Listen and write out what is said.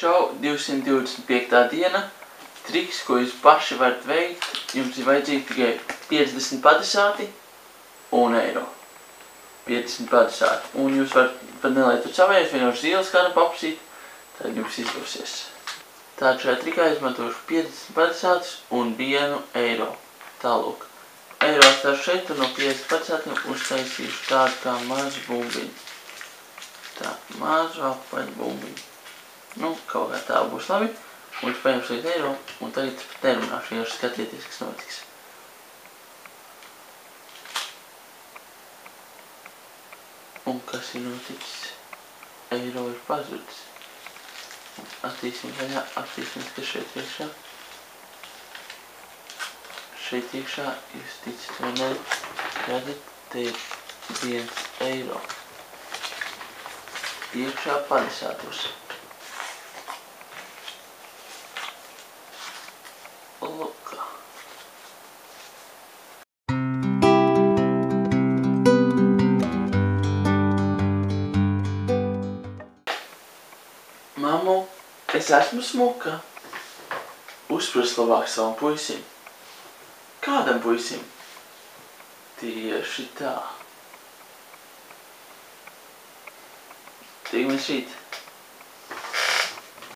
Čau, 225. diena. Triks, ko jūs paši varat veikt, jums ir vajadzīgi tikai 50 padesāti un eiro. 50 padesāti. Un jūs varat pat nelietot savējus, vienkārši zīles kādam paprasīt, tad jums izdosies. Tātad šajā trikā izmantošu 50 padesātus un 1 eiro. Tālūk. Eiro atstāšu šeit un no 50 padesātiem uztaisīšu tādu kā mazu bumbiņu. Tā, mazu apaļu bumbiņu. Nu, kaut kā tā būs labi. Un es paņemšu līdz eiro, un tagad es pat nerunāšu, vienkārši skatieties, kas notiks. Un kas ir noticis? Eiro ir pazudis. Attīsim vaļā, attīsim, kas šeit iekšā. Šeit iekšā, jūs ticat vai ne, redzat, te ir 1 eiro. Iekšā padesātos. Lūk. Mammu, es esmu smuka. Uzprast labāk savam puisim. Kādam puisim? Tieši tā. Tiekamies rīt.